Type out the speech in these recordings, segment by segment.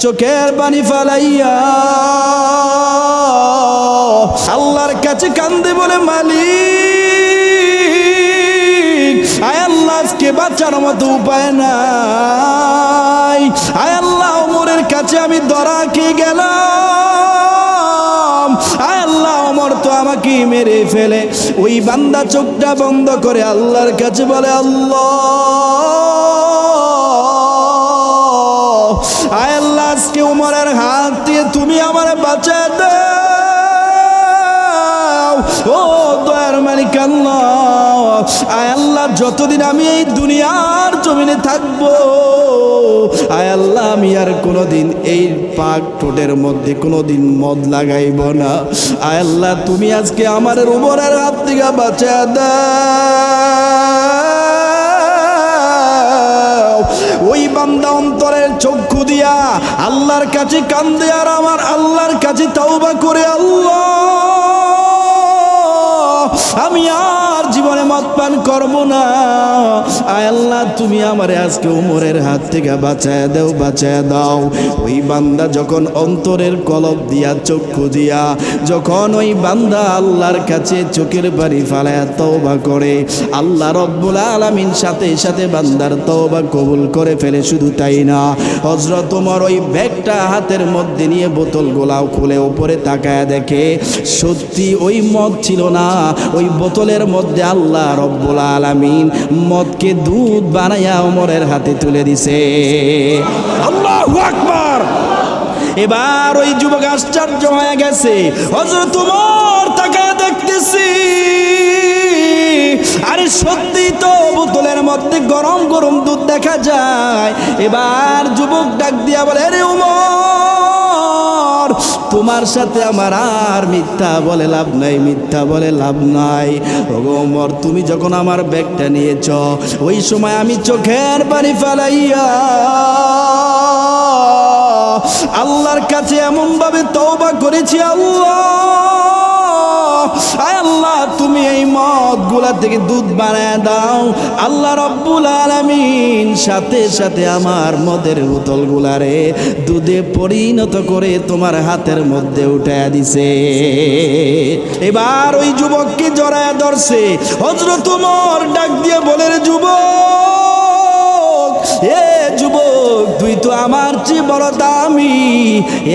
চোখের পানি ফালাইয়া আল্লাহর কাছে কান্দে বলে, মালিক আয় আল্লাহ, আজকে বাঁচার মতো উপায় নাই। আয় আল্লাহ, ওমরের কাছে আমি ধরা খেয়ে গেলাম। আয় আল্লাহ, ওমর তো আমাকে মেরে ফেলে। ওই বান্দা চোখটা বন্ধ করে আল্লাহর কাছে বলে, আল্লাহ আয় আল্লাহ, আজকে ওমরের হাত দিয়ে তুমি আমার বাঁচায় দাও। ও দয়ার মালিক আল্লাহ, আয় আল্লাহ, যতদিন আমি এই দুনিয়ার জমিনে থাকবো, আয় আল্লাহ, আমি আর কোনোদিন এই পাক ঠোঁটের মধ্যে কোনোদিন মদ লাগাইব না। আয় আল্লাহ, তুমি আজকে আমার ওমরের হাত থেকে বাঁচায় দাও। ওই বান্দা অন্তরের চক্ষু দিয়া আল্লাহর কাছে কান্দে আর আমার আল্লাহর কাছে তওবা করে, আল্লাহ আমি আর জীবনে মদ পান করবো না। আয় আল্লাহ, তুমি আমারে আজকে ওমরের হাত থেকে বাঁচায় দাও, বাঁচায় দাও। ওই বান্দা যখন অন্তরের কলব দিয়া চক্ষু দিয়া যখন ওই বান্দা আল্লাহর কাছে চোখের পানি ফালায়া তওবা করে, আল্লাহ রব্বুল আলামিন সাথে সাথে বান্দার তওবা কবুল করে ফেলে। শুধু তাই না, হযরত ওমর ওই ব্যাগটা হাতের মধ্যে নিয়ে বোতলগুলাও খুলে উপরে তাকায় দেখে সত্যি ওই মদ ছিল না, ওই বোতলের মধ্যে আল্লাহ রব্বুল আলামিন মদকে দুধ বানাইয়া ওমরের হাতে তুলে দিছে। আল্লাহু আকবার। এবার ওই যুবক আশ্চর্য হয়ে গেছে। হযরত ওমর তাকায় দেখতেছি, আরে সত্যি তো বোতলের মধ্যে গরম গরম দুধ দেখা যায়। এবার যুবক ডাক দিয়া বলে, আরে ওমর, তোমার সাথে আমার আর মিথ্যা বলে লাভ নাই, মিথ্যা বলে লাভ নাই। ওগো ওমর, তুমি যখন আমার ব্যাগটা নিয়েছ, ওই সময় আমি চোখের পানি ফালাইয়া আল্লাহর কাছে এমন ভাবে তওবা করেছি, আল্লাহ আয় আল্লাহ, তুমি এই মদগুলা থেকে দুধ বানায় দাও। আল্লাহ রব্বুল আলামিন সাথে সাথে আমার মদের বোতলগুলারে দুধে পরিণত করে তোমার হাতের মধ্যে উঠায় দিছে। এবার ওই যুবককে জড়ায় ধরছে। হযরত ওমর ডাক দিয়ে বলে, রে যুবক, এ যুবক, তুই তো আমার চেয়ে বড় দামি।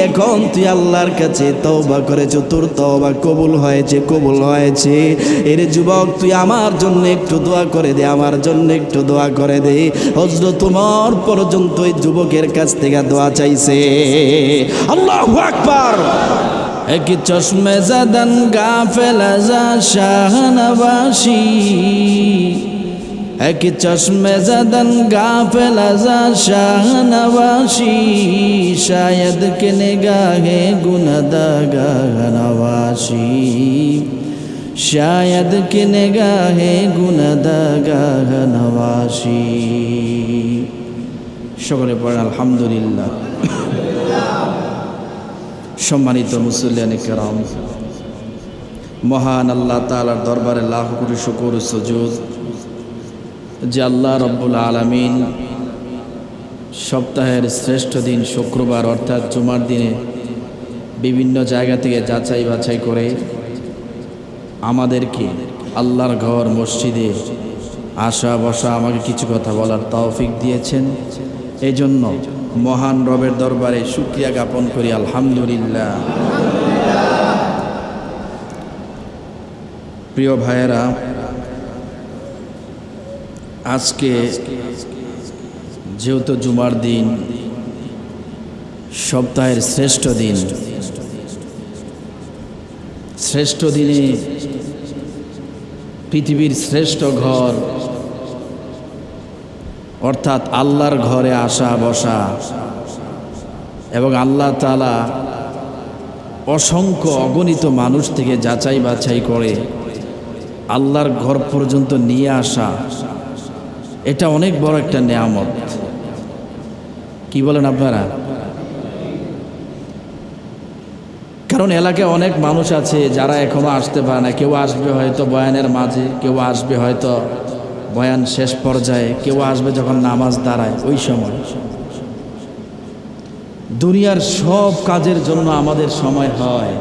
এখন তুই আল্লাহর কাছে তওবা করেছ, তোর তওবা কবুল হয়েছে, কবুল হয়েছে। এর যুবক, তুই আমার জন্য একটু দোয়া করে দে, আমার জন্য একটু দোয়া করে দে। হযরত ওমর পর্যন্ত ওই যুবকের কাছ থেকে দোয়া চাইছে। আল্লাহু আকবার। এক চশমে জাদান গাফেল আজা শাহনবাসী, এক চশমে জাদান গাফেল আজা শাহনবাসী, শায়দ কে নিগাহে গুনাহগাহ নওয়াসী, শায়দ কে নিগাহে গুনাহগাহ নওয়াসী। সকলে পড়েন আলহামদুলিল্লাহ। সম্মানিত মুসল্লিয়ানে কেরাম, মহান আল্লাহ তাআলার দরবারে লাখ কোটি শুকর ও সুজুদ যে আল্লাহ রব্বুল আলামিন সপ্তাহের শ্রেষ্ঠ দিন শুক্রবার অর্থাৎ জুমার দিনে বিভিন্ন জায়গা থেকে যাচাই বাছাই করে আমাদেরকে আল্লাহর ঘর মসজিদে আসা বসা, আমাকে কিছু কথা বলার তৌফিক দিয়েছেন। এই জন্য মহান রবের দরবারে শুকরিয়া জ্ঞাপন করি, আলহামদুলিল্লাহ। প্রিয় ভাইয়েরা, আজকে যেহেতু জুমার দিন, সপ্তাহের শ্রেষ্ঠ দিন, শ্রেষ্ঠ দিনে পৃথিবীর শ্রেষ্ঠ ঘর অর্থাৎ আল্লাহর ঘরে আসা বসা এবং আল্লাহ তাআলা অসংখ্য অগণিত মানুষ থেকে যাচাই বাছাই করে আল্লাহর ঘর পর্যন্ত নিয়ে আসা, এটা অনেক বড় একটা নেয়ামত। কি বলেন আপনারা? কারণ এলাকায় অনেক মানুষ আছে যারা এখনো আসতে পারে না। কেউ আসবে হয়তো বয়ানের মাঝে, কেউ আসবে হয়তো বয়ান শেষ পর্যায়ে, কেউ আসবে যখন নামাজ দাঁড়ায় ওই সময়। দুনিয়ার সব কাজের জন্য আমাদের সময় হয়,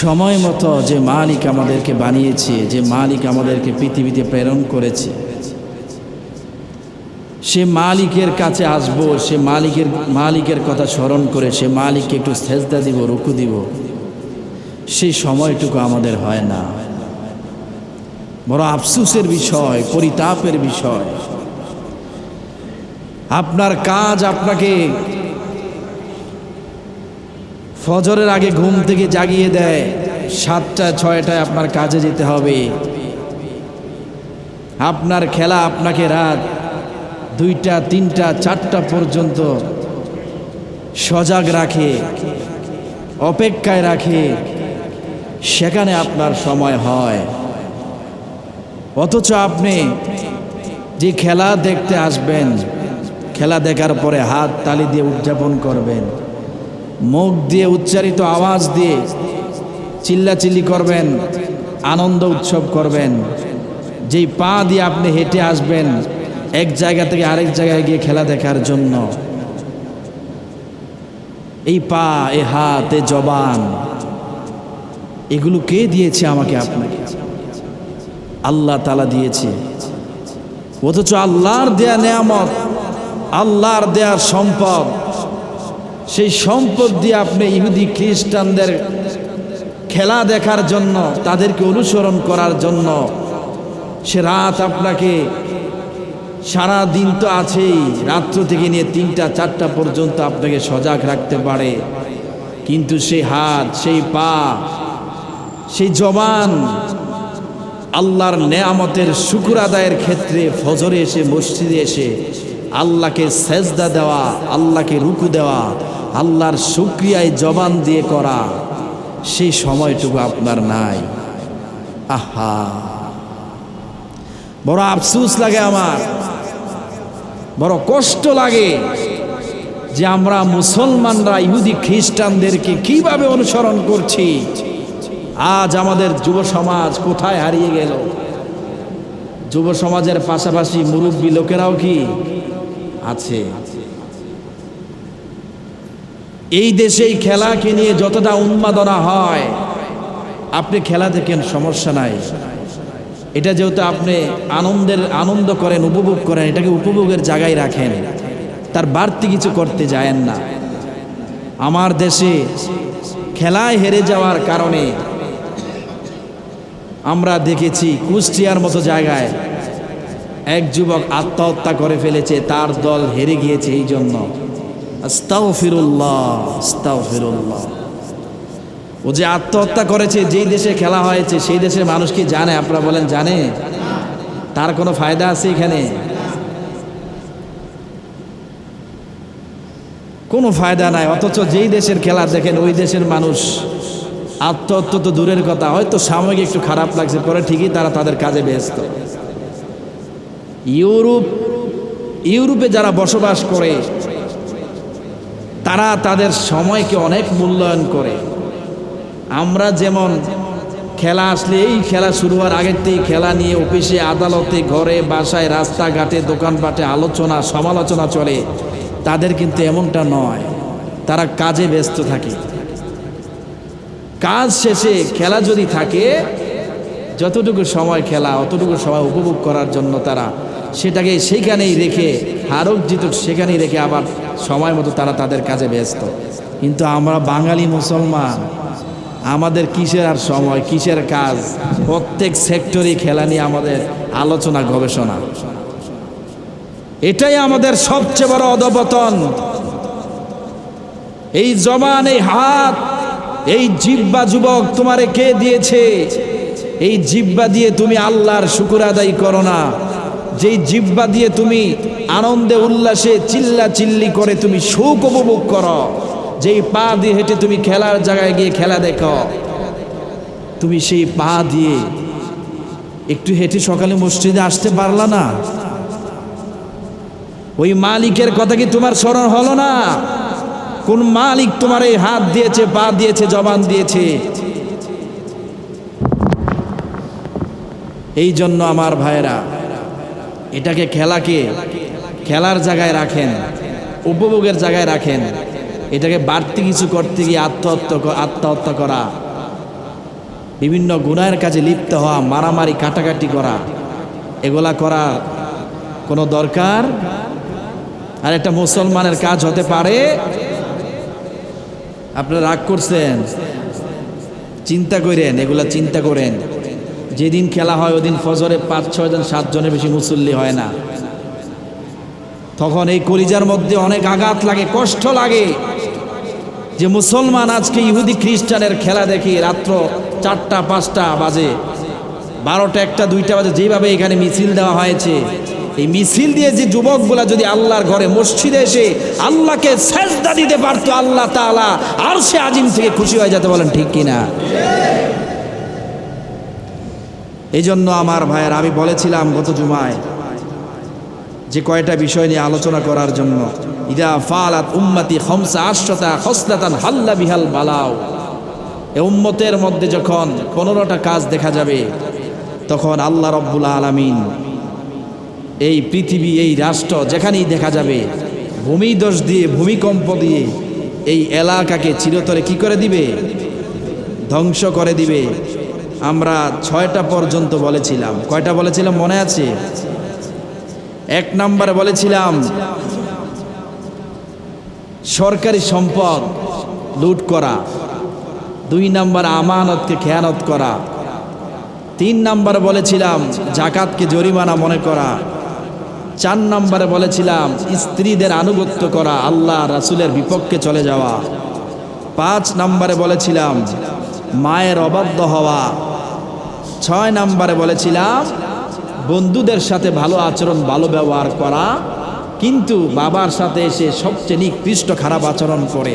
সময় মতো যে মালিক আমাদেরকে বানিয়েছে, যে মালিক আমাদেরকে পৃথিবীতে প্রেরণ করেছে, সে মালিকের কাছে আসব, সে মালিকের কথা স্মরণ করে সে মালিককে একটু সেজদা দিব, রুকু দিব, সেই সময়টুকু আমাদের হয় না। বড় আফসোসের বিষয়, পরিতাপের বিষয়। আপনার কাজ আপনাকে ফজরের আগে ঘুম থেকে জাগিয়ে দেয়, 7টা 6টায় আপনার কাজে যেতে হবে। আপনার খেলা আপনাকে রাত 2টা 3টা 4টা পর্যন্ত সজাগ রাখে, অপেক্ষায় রাখে, সেখানে আপনার সময় হয়। অথচ আপনি যে খেলা দেখতে আসবেন, খেলা দেখার পরে হাত তালি দিয়ে উদযাপন করবেন, মুখ দিয়ে উচ্চারিত আওয়াজ দিয়ে চিল্লাচিল্লি করবেন, আনন্দ উৎসব করবেন। যেই পা দিয়ে আপনি হেঁটে আসবেন এক জায়গা থেকে আরেক জায়গায় গিয়ে খেলা দেখার জন্য, এই পা, এ হাত, এ জবান, এগুলো কে দিয়েছে আমাকে আপনাকে? আল্লাহ তাআলা দিয়েছে। অথচ আল্লাহর দেয়া নেয়ামত, আল্লাহর দেয়া সম্পদ, সেই সম্পদ দিয়ে আপনি ইহুদি খ্রিস্টানদের খেলা দেখার জন্য, তাদেরকে অনুসরণ করার জন্য সে রাত আপনাকে, সারা দিন তো আছেই, রাত্র থেকে নিয়ে 3টা 4টা পর্যন্ত আপনাকে সজাগ রাখতে পারে, কিন্তু সেই হাত, সেই পা, সেই জবান আল্লাহর নেয়ামতের শুকর আদায়ের ক্ষেত্রে ফজরে এসে, মসজিদে এসে আল্লাহকে সেজদা দেওয়া, আল্লাহকে রুকু দেওয়া, আল্লাহর শুকরিয়ায় জবান দিয়ে করা, সেই সময়টুকু আপনার নাই। আহা, বড় আফসোস লাগে আমার, বড় কষ্ট লাগে যে আমরা মুসলমানরা ইহুদি খ্রিস্টানদেরকে কিভাবে অনুসরণ করছি। আজ আমাদের যুব সমাজ কোথায় হারিয়ে গেল? যুব সমাজের পাশাপাশি মুরব্বী লোকেরাও কি আছে? এই দেশেই খেলাকে নিয়ে যতটা উন্মাদনা হয়, আপনি খেলা দেখেন, সমস্যা নাই। এটা যেহেতু আপনি আনন্দ করেন, উপভোগ করেন, এটাকে উপভোগের জায়গায় রাখেন, তার বাড়তি কিছু করতে যায়েন না। আমার দেশে খেলায় হেরে যাওয়ার কারণে আমরা দেখেছি কুষ্টিয়ার মতো জায়গায় এক যুবক আত্মহত্যা করে ফেলেছে, তার দল হেরে গিয়েছে এই জন্য। আস্তাগফিরুল্লাহ, আস্তাগফিরুল্লাহ। ও যে আত্মহত্যা করেছে, যেই দেশে খেলা হয়েছে সেই দেশের মানুষ কি জানে? আপনারা বলেন জানে? তার কোনো ফায়দা আছে এখানে? কোনো ফায়দা নাই। অথচ যেই দেশের খেলা দেখেন, ওই দেশের মানুষ আত্মহত্যা তো দূরের কথা, হয়তো সাময়িক একটু খারাপ লাগছে, পরে ঠিকই তারা তাদের কাজে ব্যস্ত। ইউরোপে যারা বসবাস করে তারা তাদের সময়কে অনেক মূল্যায়ন করে। আমরা যেমন খেলা আসলে, এই খেলা শুরু হওয়ার আগের থেকে খেলা নিয়ে অফিসে, আদালতে, ঘরে, বাসায়, রাস্তাঘাটে, দোকানপাটে আলোচনা সমালোচনা চলে, তাদের কিন্তু এমনটা নয়। তারা কাজে ব্যস্ত থাকে। কাজ শেষে খেলা যদি থাকে, যতটুকু সময় খেলা, অতটুকু সময় উপভোগ করার জন্য তারা সেটাকে সেখানেই রেখে, হারক জিতুক সেখানেই রেখে আবার সময় মতো তারা তাদের কাজে ব্যস্ত। কিন্তু আমরা বাঙালি মুসলমান, আমাদের কিসের আর সময়, কিসের কাজ? প্রত্যেক সেক্টরে খেলা নিয়ে আমাদের আলোচনা, গবেষণা। এটাই আমাদের সবচেয়ে বড় অধঃপতন। এই জবান, এই হাত, এই জিহ্বা, যুবক তোমারে কে দিয়েছে? এই জিহ্বা দিয়ে তুমি আল্লাহর শুকর আদায় করো না। যেই জিহ্বা দিয়ে তুমি আনন্দে উল্লাসে চিল্লা চিল্লি করে তুমি সুখ উপভোগ করো, যেই পা দিয়ে হেঁটে তুমি খেলার জায়গায় গিয়ে খেলা দেখো, তুমি সেই পা দিয়ে একটু হেঁটে সকালে মসজিদে আসতে পারলা না? ওই মালিকের কথা কি তোমার স্মরণ হলো না? কোন মালিক তোমার এই হাত দিয়েছে, পা দিয়েছে, জবান দিয়েছে? এই জন্য আমার ভাইরা, এটাকে খেলার জায়গায় রাখেন, উপভোগের জায়গায় রাখেন, এটাকে বাড়তি কিছু করতে গিয়ে আত্মহত্যা করা, বিভিন্ন গুনাহের কাজে লিপ্ত হওয়া, মারামারি কাটাকাটি করা, এগুলা করা কোনো দরকার? আর একটা মুসলমানের কাজ হতে পারে? আপনারা রাগ করছেন? চিন্তা করেন, এগুলা চিন্তা করেন। যেদিন খেলা হয় ওদিন ফজরে 5-6 জন 7 জনের বেশি মুসল্লি হয় না। তখন এই কলিজার মধ্যে অনেক আঘাত লাগে, কষ্ট লাগে যে মুসলমান আজকে ইহুদি খ্রিস্টানের খেলা দেখি রাত্র 4টা-5টা বাজে, 12টা 1টা 2টা বাজে, যেভাবে এখানে মিছিল দেওয়া হয়েছে, এই মিছিল দিয়ে যে যুবকগুলা যদি আল্লাহর ঘরে মসজিদে এসে আল্লাহকে সেজদা দিতে পারতো, আল্লাহ তাআলা আরশে আজিম থেকে খুশি হয়ে যেতে, বলেন ঠিক কিনা? এই জন্য আমার ভাইয়ের, আমি বলেছিলাম গত জুমায় যে কয়টা বিষয় নিয়ে আলোচনা করার জন্য, ইদা ফালাত উম্মতি খামসা আশরাতা খসলাতান হাল্লা বিহাল বালাও, এই উম্মতের মধ্যে যখন 15টা কাজ দেখা যাবে, তখন আল্লাহ রাব্বুল আলামিন এই পৃথিবী, এই রাষ্ট্র যেখানেই দেখা যাবে, ভূমিধস দিয়ে, ভূমিকম্প দিয়ে এই এলাকাকে চিরতরে কি করে দিবে? ধ্বংস করে দিবে। আমরা 6টা পর্যন্ত বলেছিলাম। কয়টা বলেছিলাম মনে আছে? 1 নম্বরে বলেছিলাম সরকারি সম্পদ লুট করা, 2 নম্বর আমানতকে খেয়ানত করা, 3 নম্বরে বলেছিলাম জাকাতকে জরিমানা মনে করা, 4 নম্বরে বলেছিলাম স্ত্রীদের আনুগত্য করা, আল্লাহ রাসূলের বিপক্ষে চলে যাওয়া, 5 নম্বরে বলেছিলাম মায়ের অবাধ্য হওয়া, 6 নম্বরে বলেছিলাম বন্ধুদের সাথে ভালো আচরণ, ভালো ব্যবহার করা, কিন্তু বাবার সাথে এসে সবচেয়ে নিকৃষ্ট খারাপ আচরণ করে।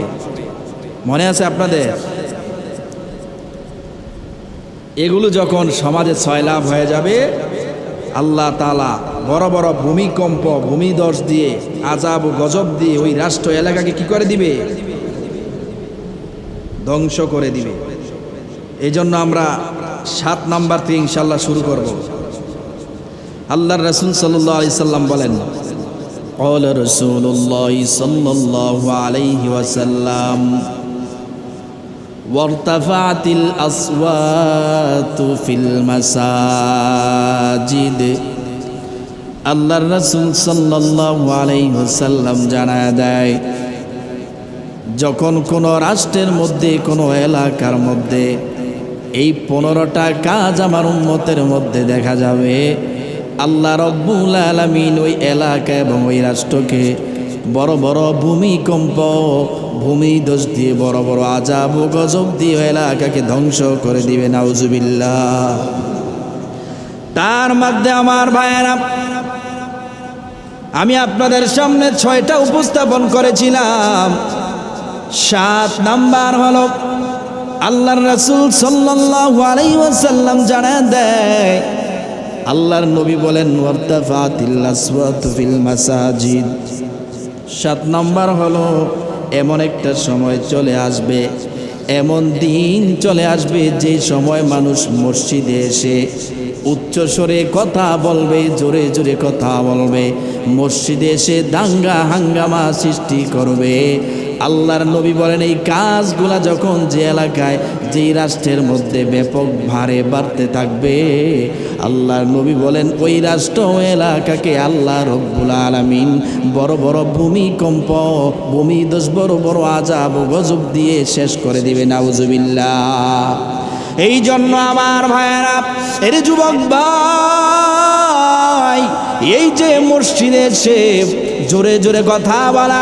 মনে আছে আপনাদের? এগুলো যখন সমাজে ছয়লাভ হয়ে যাবে, আল্লাহ তাআলা বড় বড় ভূমিকম্প, ভূমিধস দিয়ে, আযাব ও গজব দিয়ে ওই রাষ্ট্র এলাকাকে কি করে দিবে? ধ্বংস করে দিবে। এই জন্য আমরা 7 নাম্বার থেকে ইনশাআল্লাহ শুরু করব। আল্লাহর রাসূল সাল্লাল্লাহু আলাইহি সাল্লাম বলেন, ক্বালা রাসূলুল্লাহ সাল্লাল্লাহু আলাইহি ওয়াসাল্লাম, ওয়ারতাফাতিল আসওয়াতু ফিল মাসাজিদ। আল্লাহর রাসূল সাল্লাল্লাহু আলাইহি ওয়াসাল্লাম জানায় দেয়, যখন কোনো রাষ্ট্রের মধ্যে, কোনো এলাকার মধ্যে এই 15টা কাজ আমার উম্মতের মধ্যে দেখা যাবে, আল্লাহ রাব্বুল আলামিন ওই এলাকা এবং ওই রাষ্ট্রকে বড় বড় ভূমিকম্প, ভূমিধস দিয়ে, বড় বড় আযাব ও গজব দিয়ে এলাকাকে ধ্বংস করে দিবে। নাউজুবিল্লাহ। তার মধ্যে আমার ভাইয়েরা, আমি আপনাদের সামনে 6টা উপস্থাপন করেছিলাম। 7 নাম্বার হলো আল্লাহর রাসূল সাল্লাল্লাহু আলাইহি ওয়াসাল্লাম জানায় দেয়, আল্লাহর নবী বলেন, ওয়ারতাফাতিল আসওয়াতু ফিল মাসাজিদ। 7 নাম্বার হলো এমন একটা সময় চলে আসবে, এমন দিন চলে আসবে যে সময় মানুষ মসজিদে এসে উচ্চ স্বরে কথা বলবে, জোরে জোরে কথা বলবে, মসজিদে এসে দাঙ্গা হাঙ্গামা সৃষ্টি করবে। আল্লাহর নবী বলেন, এই কাজগুলা যখন যে এলাকায়, যেই রাষ্ট্রের মধ্যে ব্যাপক ভারে বাড়তে থাকবে, আল্লাহর নবী বলেন ওই রাষ্ট্র এলাকাকে আল্লাহ রব্বুল আলামিন বড় বড় ভূমিকম্প, ভূমিধস, বড় বড় আযাব ও গজব দিয়ে শেষ করে দিবে। নাউজুবিল্লাহ। এই জন্য আমার ভাইয়েরা, এর যুবক ভাই, এই যে মসজিদে এসে জোরে জোরে কথা বলা,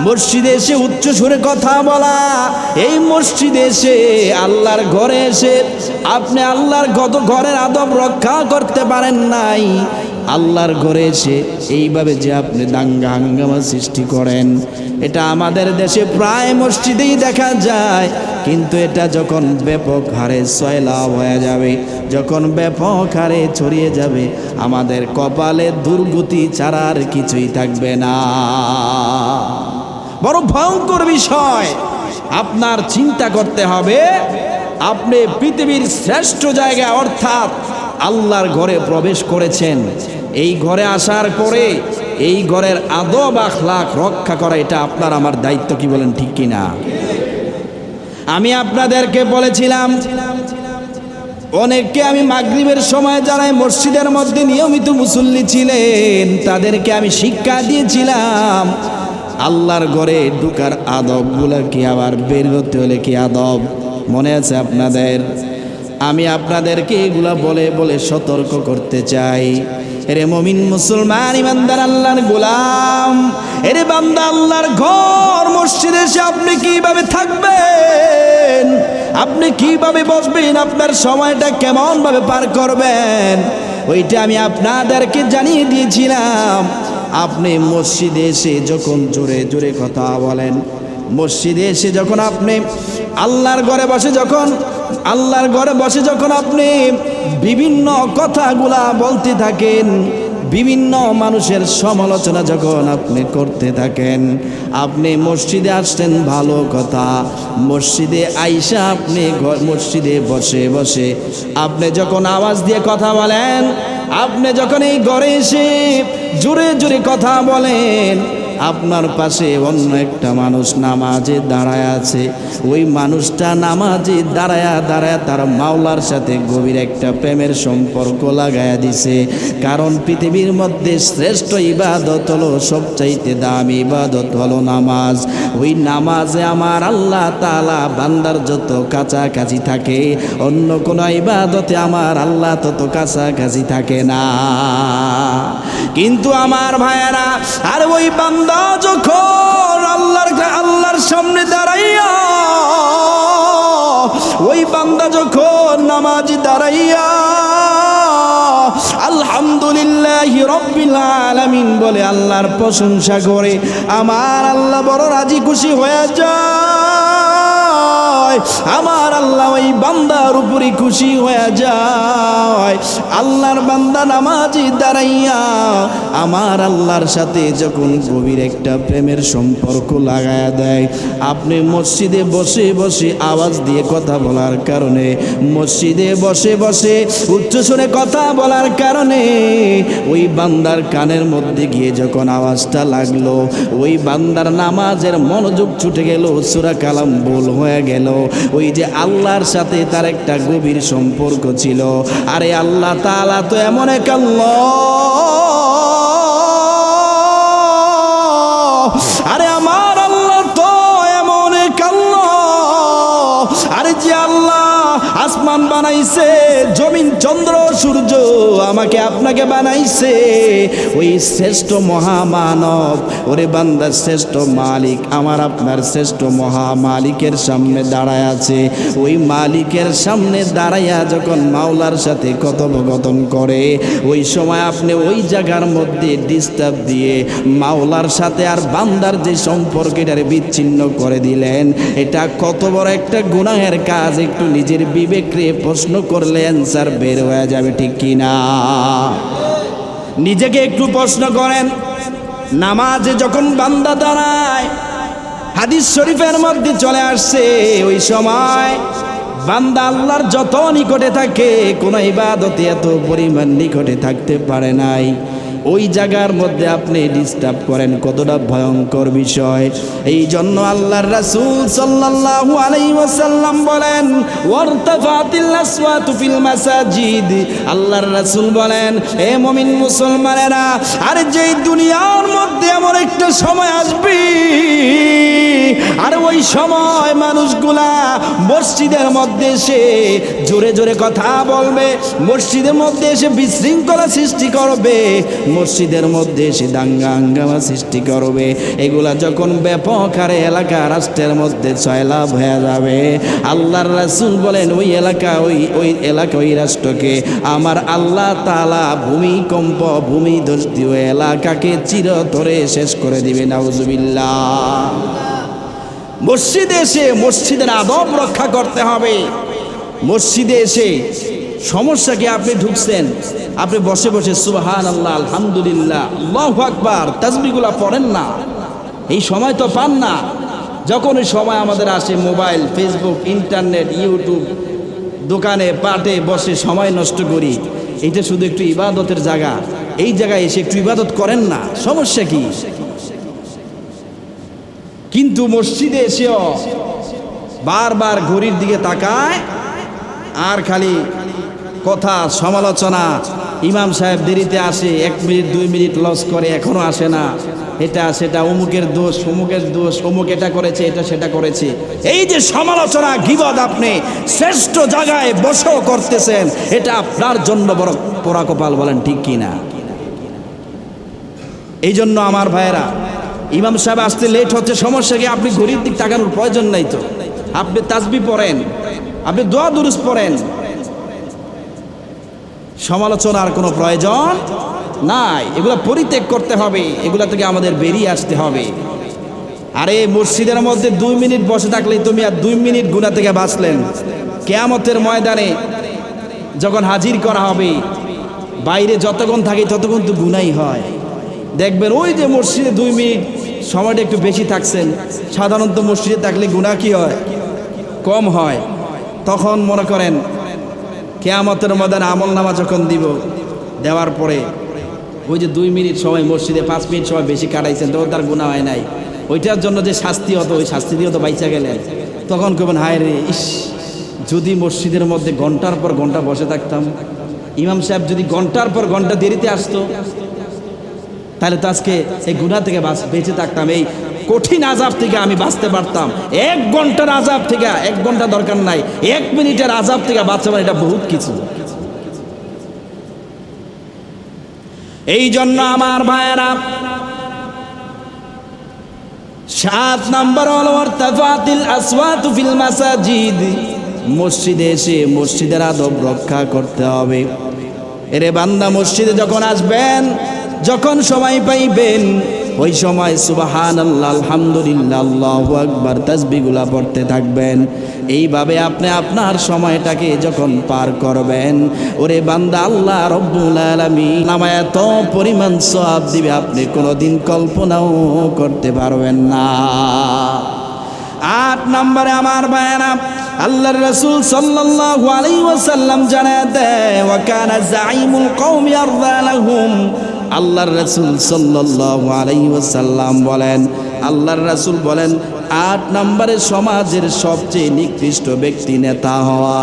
মসজিদে এসে উচ্চ সুরে কথা বলা, এই মসজিদে এসে আল্লাহর ঘরে এসে আপনি আল্লাহর ঘরের আদব রক্ষা করতে পারেন নাই, আল্লাহর ঘরে এসে এইভাবে যে আপনি দাঙ্গা হাঙ্গামা সৃষ্টি করেন, এটা আমাদের দেশে প্রায় মসজিদেই দেখা যায়। কিন্তু এটা যখন ব্যাপক হারে সয়লাভ হয়ে যাবে, যখন ব্যাপক হারে ছড়িয়ে যাবে, আমাদের কপালে দুর্গতি ছাড়া আর কিছুই থাকবে না। বড় ভয়ঙ্কর বিষয়। আপনার চিন্তা করতে হবে, আপনি পৃথিবীর শ্রেষ্ঠ জায়গায় অর্থাৎ আল্লাহর ঘরে প্রবেশ করেছেন। এই ঘরে আসার পরে এই ঘরের আদব আখলাক রক্ষা করা এটা আপনার আমার দায়িত্ব, কি বলেন ঠিক কিনা? আমি আপনাদেরকে বলেছিলাম, অনেককে আমি মাগরিবের সময় যারা মসজিদের মধ্যে নিয়মিত মুসল্লি ছিলেন তাদেরকে আমি শিক্ষা দিয়েছিলাম আল্লাহর ঘরে ঢুকার আদবগুলো কি, আবার বের হতে হলে কি আদব, মনে আছে আপনাদের? আমি আপনাদেরকে এগুলা বলে বলে সতর্ক করতে চাই। এরে মুমিন মুসলমান ইমানদার আল্লাহর গোলাম, এরে বান্দা, আল্লাহর ঘর মসজিদে এসে আপনি কিভাবে থাকবেন, আপনি কিভাবে বসবেন, আপনার সময়টা কেমন ভাবে পার করবেন, ওইটা আমি আপনাদেরকে জানিয়ে দিয়েছিলাম। আপনি মসজিদে এসে যখন জোরে জোরে কথা বলেন, মসজিদে এসে যখন আপনি আল্লাহর ঘরে বসে যখন আপনি বিভিন্ন কথাগুলা বলতে থাকেন, বিভিন্ন মানুষের সমালোচনা যখন আপনি করতে থাকেন, আপনি মসজিদে আসছেন ভালো কথা, মসজিদে আইসা আপনি মসজিদে বসে বসে আপনি যখন আওয়াজ দিয়ে কথা বলেন, আপনি যখন এই ঘরে এসে জোরে জোরে কথা বলেন, আপনার পাশে অন্য একটা মানুষ নামাজে দাঁড়ায় আছে, ওই মানুষটা নামাজে দাঁড়ায় তার মাওলার সাথে গভীর একটা প্রেমের সম্পর্ক লাগায়া দিছে। কারণ পৃথিবীর মধ্যে শ্রেষ্ঠ ইবাদত হলো, সবচাইতে দামি ইবাদত হলো নামাজ। ওই নামাজে আমার আল্লাহ তাআলা বান্দার যত কাছাকাছি থাকে, অন্য কোনো ইবাদতে আমার আল্লাহ তত কাছাকাছি থাকে না। কিন্তু আমার ভাইয়েরা, আর ওই বান্দা যখন আল্লাহর সামনে দাঁড়াইয়া, ওই বান্দা যখন নামাজি দাঁড়াইয়া আলহামদুলিল্লাহি রাব্বিল আলামিন বলে আল্লাহর প্রশংসা করে, আমার আল্লাহ বড় রাজি খুশি হয়ে যায়, আমার আল্লাহ ওই বান্দার উপরে খুশি হয়ে যায়। আল্লাহর বান্দা নামাজি দাঁড়াইয়া আমার আল্লাহর সাথে যখন গভীর একটা প্রেমের সম্পর্ক লাগায়া দেয়, আপনি মসজিদে বসে বসে আওয়াজ দিয়ে কথা বলার কারণে, মসজিদে বসে বসে উচ্চস্বরে কথা বলার কারণে ওই বান্দার কানের মধ্যে গিয়ে যখন আওয়াজটা লাগলো, ওই বান্দার নামাজের মনোযোগ ছুটে গেল, সূরা কালাম ভুল হয়ে গেল। ওই যে আল্লাহর সাথে তার একটা গভীর সম্পর্ক ছিল। আরে আল্লাহ তাআলা তো এমন এক আল্লাহ, আরে আমার আল্লাহ তো এমন এক আল্লাহ, আরে যে আল্লাহ আসমান বানাইছে, জমিন চন্দ্র সূর্য আমাকে আপনাকে বানাইছে, ওই শ্রেষ্ঠ মহামানব, ওরে বান্দা শ্রেষ্ঠ মালিক, আমার আপনার শ্রেষ্ঠ মহামালিকের সামনে দাঁড়ায় আছে। ওই মালিকের সামনে দাঁড়াইয়া যখন মাওলার সাথে কথোপকথন করে, ওই সময় আপনি ওই জায়গার মধ্যে ডিস্টার্ব দিয়ে মাওলার সাথে আর বান্দার যে সম্পর্কটারে বিচ্ছিন্ন করে দিলেন, এটা কত বড় একটা গুনাহের কাজ। একটু নিজের বিবেককে প্রশ্ন করলে অ্যান্সার বের হয়ে যাবে, ঠিক কিনা? নিজেকে একটু প্রশ্ন করেন, নামাজে যখন বান্দা দাঁড়ায়, হাদিস শরীফের মধ্যে চলে আসছে, ওই সময় বান্দা আল্লাহর যত নিকটে থাকে, কোন ইবাদতে এত পরিমাণ নিকটে থাকতে পারে নাই। ওই জায়গার মধ্যে আপনি ডিস্টার্ব করেন, কতটা ভয়ঙ্কর বিষয়। এই জন্য আল্লাহর রাসূল সাল্লাল্লাহু আলাইহি ওয়াসাল্লাম বলেন, ওয়ারতাফাতিল আসওয়াতু ফিল মাসাজিদ, আল্লাহর রাসূল বলেন, হে মুমিন মুসলমানেরা, আর যেই দুনিয়ার মধ্যে এমন একটা সময় আসবে, আর ওই সময় মানুষগুলা মসজিদের মধ্যে এসে জোরে জোরে কথা বলবে, মসজিদের মধ্যে এসে বিশৃঙ্খলা সৃষ্টি করবে, মসজিদের মধ্যে এসে দাঙ্গা হাঙ্গামা সৃষ্টি করবে। এগুলা যখন ব্যাপক হারে এলাকা রাষ্ট্রের মধ্যে সয়লাভ হয়ে যাবে, আল্লাহর রাসূল বলেন, ওই এলাকা ওই রাষ্ট্রকে আমার আল্লাহ তাআলা ভূমিকম্প ভূমিধ্বস দিয়ে এলাকাকে চিরতরে শেষ করে দিবে। নাউজুবিল্লাহ। মসজিদে এসে মসজিদের আদব রক্ষা করতে হবে। মসজিদে এসে সমস্যা কি, আপনি ঢুকছেন, আপনি বসে বসে সুবহানাল্লাহ, আলহামদুলিল্লাহ, আল্লাহু আকবার তাসবিহগুলো পড়েন না, এই সময় তো পান না। যখন এই সময় আমাদের আসে, মোবাইল, ফেসবুক, ইন্টারনেট, ইউটিউব, দোকানে পাটে বসে সময় নষ্ট করি, এটা শুধু একটু ইবাদতের জায়গা, এই জায়গায় এসে একটু ইবাদত করেন না, সমস্যা কি? কিন্তু মসজিদে এসেও বারবার ঘড়ির দিকে তাকায় আর খালি কথা, সমালোচনা। ইমাম সাহেব দেরিতে আসে, 1 মিনিট 2 মিনিট লস করে, এখনো আসে না, এটা সেটা, অমুকের দোষ, অমুকের দোষ, অমুক এটা করেছে, এটা সেটা করেছে। এই যে সমালোচনা, গীবত আপনি শ্রেষ্ঠ জায়গায় বসেও করতেছেন, এটা আপনার জন্য বড় পোড়া কপাল, বলেন ঠিক কি না? এই জন্য আমার ভাইয়েরা, ইমাম সাহেব আসতে লেট হচ্ছে, সমস্যা কি? আপনি ঘড়ির দিক তাকানোর প্রয়োজন নাই তো। আপনি তাসবিহ পড়েন, আপনি দোয়া দুরুস পড়েন, সমালোচনার কোনো প্রয়োজন নাই। এগুলো পরিত্যাগ করতে হবে, এগুলা থেকে আমাদের বেরিয়ে আসতে হবে। আরে মসজিদের মধ্যে 2 মিনিট বসে থাকলেই তুমি আর 2 মিনিট গুনাহ থেকে বাঁচলেন। কিয়ামতের ময়দানে যখন হাজির করা হবে, বাইরে যতক্ষণ থাকি ততক্ষণ তো গুনাই হয়। দেখবেন ওই যে মসজিদে 2 মিনিট সময়টা একটু বেশি থাকছেন, সাধারণত মসজিদে থাকলে গুনাহ কি হয়? কম হয়। তখন মনে করেন কিয়ামতের ময়দানে আমলনামা যখন দিব, দেওয়ার পরে ওই যে 2 মিনিট সময় মসজিদে 5 মিনিট সময় বেশি কাটাইছেন, তো তার গুনাহ হয় নাই, ওইটার জন্য যে শাস্তি হতো, ওই শাস্তি দিয়ে তো বাইচা গেলেন। তখন কবেন, হায় রে, ইস, যদি মসজিদের মধ্যে ঘন্টার পর ঘন্টা বসে থাকতাম, ইমাম সাহেব যদি ঘন্টার পর ঘন্টা দেরিতে আসতো, তাহলে তো আজকে এই গুনাহ থেকে বেঁচে থাকতাম, এই কঠিন আযাব থেকে আমি বাঁচতে পারতাম। 1 ঘন্টার আযাব থেকে, 1 ঘন্টা দরকার নাই, 1 মিনিটের আযাব থেকে বাঁচতে পারে, এটা বহুত কিছু। এই জন্য আমার ভাইয়েরা, 7 নম্বর হলো ইরতাফাতিল আসওয়াতু ফিল মাসাজিদ। মসজিদে এসে মসজিদের আদব রক্ষা করতে হবে। এরে বান্দা, মসজিদে যখন আসবেন, যখন সময় পাইবেন, ওই সময় সুবহানাল্লাহ, আলহামদুলিল্লাহ, আল্লাহু আকবার তাসবিহগুলা পড়তে থাকবেন। এইভাবে আপনি আপনার সময়টাকে যখন পার করবেন, ওরে বান্দা, আল্লাহ রব্বুল আলামিন নামায় এত পরিমাণ সওয়াব দিবে, আপনি কোনোদিন কল্পনাও করতে পারবেন না। 8 নম্বরে আমার ভাইয়েরা, আল্লাহর রাসূল সাল্লাল্লাহু আলাইহি ওয়াসাল্লাম জানায় দেয়, ওয়া কানা যাঈমুল কওমি আরযা লাহুম। আল্লাহর রাসূল সাল্লাল্লাহু আলাইহি ওয়াসাল্লাম বলেন, আল্লাহর রাসূল বলেন, 8 নম্বরে সমাজের সবচেয়ে নিকৃষ্ট ব্যক্তি নেতা হওয়া,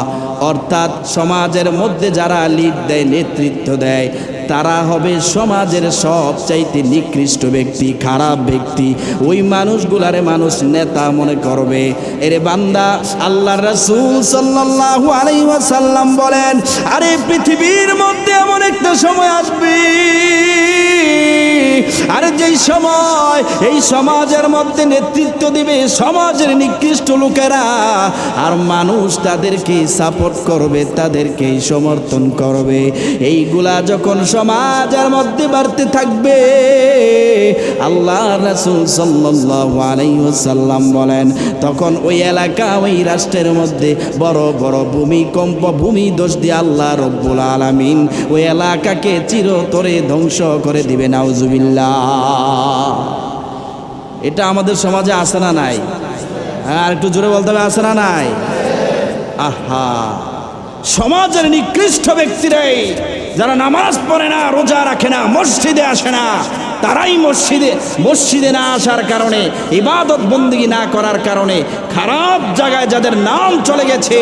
অর্থাৎ সমাজের মধ্যে যারা লিড দেয়, নেতৃত্ব দেয়, তারা হবে সমাজের সবচাইতে নিকৃষ্ট ব্যক্তি, খারাপ ব্যক্তি। ওই মানুষগুলারে মানুষ নেতা মনে করবে। এরে বান্দা, আল্লাহর রাসূল সাল্লাল্লাহু আলাইহি ওয়াসাল্লাম বলেন, আরে পৃথিবীর মধ্যে এমন একটা সময় আসবে, আরে যেই সময় এই সমাজের মধ্যে নেতৃত্ব দিবে সমাজের নিকৃষ্ট লোকেরা, আর মানুষ তাদেরকে সাপোর্ট করবে, তাদেরকে সমর্থন করবে। এইগুলা যখন সমাজের মধ্যে বাড়তে থাকবে, আল্লাহ রাসূল সাল্লাল্লাহু আলাইহি ওয়াসাল্লাম বলেন, তখন ওই এলাকা, ওই রাষ্ট্রের মধ্যে বড় বড় ভূমিকম্প, ভূমিধস দিয়ে আল্লাহ রব্বুল আলামিন ওই এলাকাকে চিরতরে ধ্বংস করে দিবে। নাউজুবিল্লাহ। এটা আমাদের সমাজে আছে না নাই? আর একটু জোরে বলতে হবে, আছে না নাই? আহা, সমাজের নিকৃষ্ট ব্যক্তিরাই, যারা নামাজ পড়ে না, রোজা রাখে না, মসজিদে আসে না, তারাই মসজিদে না আসার কারণে, ইবাদত বন্দেগী না করার কারণে, খারাপ জায়গায় যাদের নাম চলে গেছে,